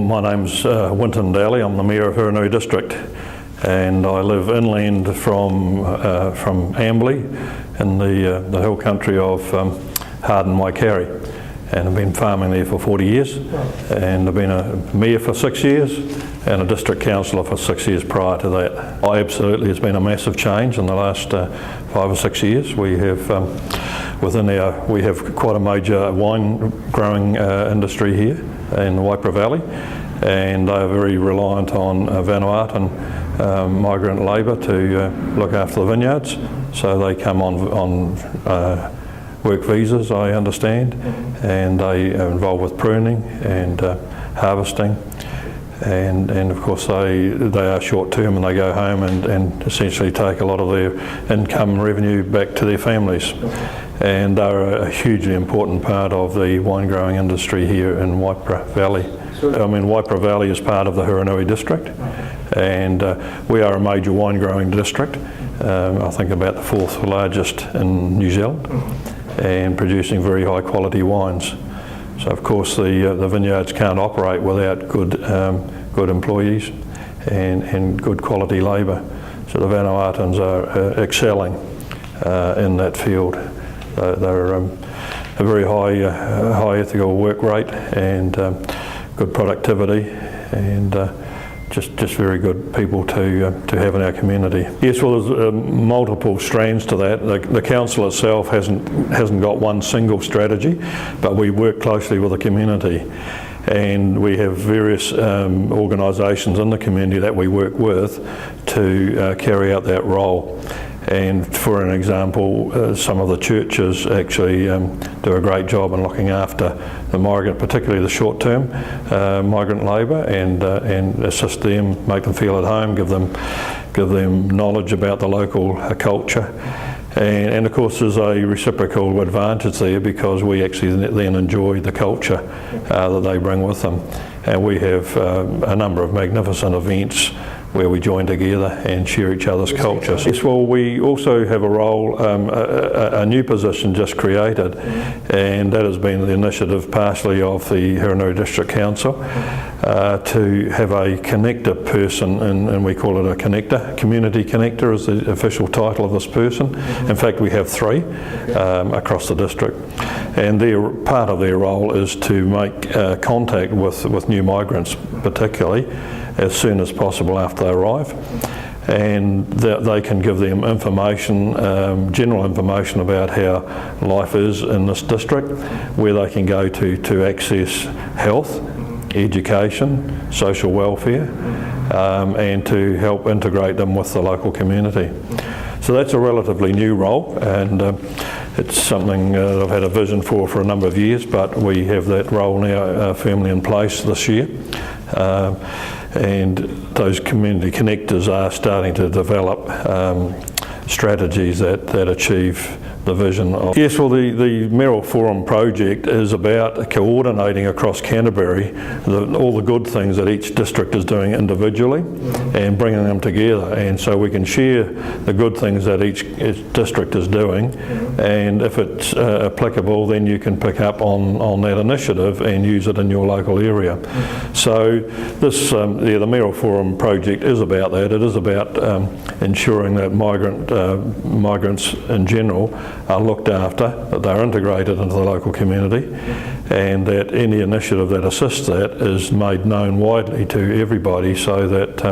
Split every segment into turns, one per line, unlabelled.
My name's Winton Dalley. I'm the Mayor of Hurunui District, and I live inland from Amberley in the hill country of Hardin Waikari, and I've been farming there for 40 years, and I've been a mayor for 6 years and a district councillor for 6 years prior to that. Absolutely, it's been a massive change in the last 5 or 6 years. We have we have quite a major wine growing industry here in the Waipara Valley, and they are very reliant on Vanuatan migrant labour to look after the vineyards. So they come on work visas, I understand, and they are involved with pruning and harvesting, and of course they are short term, and they go home and essentially take a lot of their income and revenue back to their families. And they're a hugely important part of the wine growing industry here in Waipara Valley. I mean, Waipara Valley is part of the Hurunui District, and we are a major wine growing district. I think about the 4th largest in New Zealand, and producing very high quality wines. So of course the vineyards can't operate without good employees and good quality labour. So the Vanuatans are excelling in that field. They're a very high ethical work rate and good productivity, and just very good people to have in our community. Yes, well, there's multiple strands to that. The council itself hasn't got one single strategy, but we work closely with the community, and we have various organisations in the community that we work with to carry out that role. And for an example, some of the churches actually do a great job in looking after the migrant, particularly the short-term migrant labour, and assist them, make them feel at home, give them knowledge about the local culture. And of course there's a reciprocal advantage there, because we actually then enjoy the culture that they bring with them. And we have a number of magnificent events where we join together and share each other's cultures. Yes, well, we also have a role, a new position just created, and that has been the initiative partially of the Hurunui District Council, to have a connector person, and we call it a connector. Community connector is the official title of this person. In fact, we have 3 across the district, and part of their role is to make contact with new migrants, particularly as soon as possible after they arrive, and that they can give them information, general information about how life is in this district, where they can go to access health, education, social welfare, and to help integrate them with the local community. So that's a relatively new role, and it's something that I've had a vision for a number of years, but we have that role now firmly in place this year. And those community connectors are starting to develop strategies that achieve the vision of. Yes, well, the Mayoral Forum project is about coordinating across Canterbury all the good things that each district is doing individually, and bringing them together, and so we can share the good things that each district is doing, and if it's applicable, then you can pick up on that initiative and use it in your local area. So this, the Mayoral Forum project is about that. It is about ensuring that migrants in general are looked after, that they're integrated into the local community, and that any initiative that assists that is made known widely to everybody, so that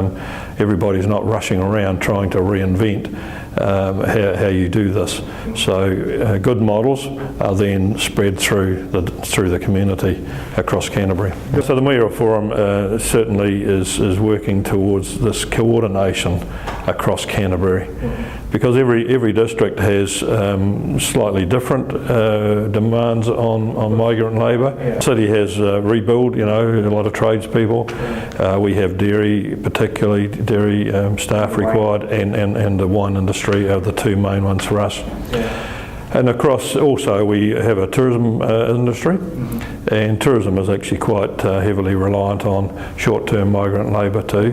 everybody's not rushing around trying to reinvent how you do this. So good models are then spread through the community across Canterbury. So the Mayoral Forum certainly is working towards this coordination across Canterbury, because every district has slightly different demands on migrant labour. The city has rebuild, a lot of tradespeople. We have dairy, particularly dairy staff required, and the wine industry are the 2 main ones for us. And across also we have a tourism industry, and tourism is actually quite heavily reliant on short-term migrant labour too,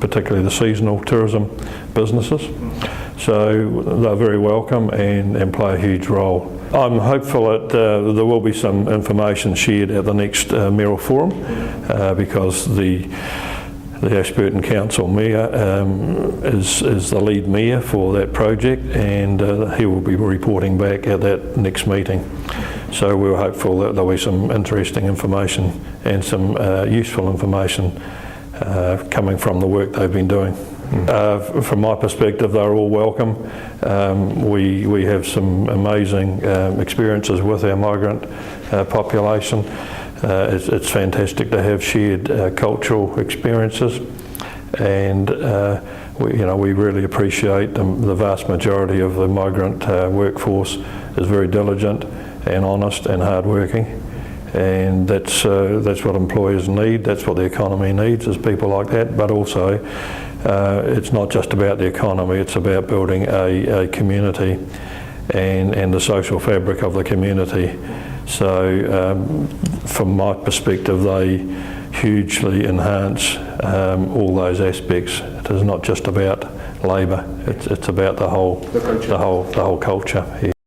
particularly the seasonal tourism businesses. So they're very welcome and play a huge role I'm hopeful that there will be some information shared at the next mayoral forum because the Ashburton Council Mayor is the lead mayor for that project, and he will be reporting back at that next meeting. So we're hopeful that there'll be some interesting information and some useful information coming from the work they've been doing. From my perspective, they're all welcome. We have some amazing experiences with our migrant population. It's fantastic to have shared cultural experiences, and we really appreciate the vast majority of the migrant workforce is very diligent and honest and hardworking, and that's what employers need. That's what the economy needs, is people like that. But also, it's not just about the economy; it's about building a community and the social fabric of the community. So from my perspective, they hugely enhance all those aspects. It is not just about labour; it's about the whole culture here.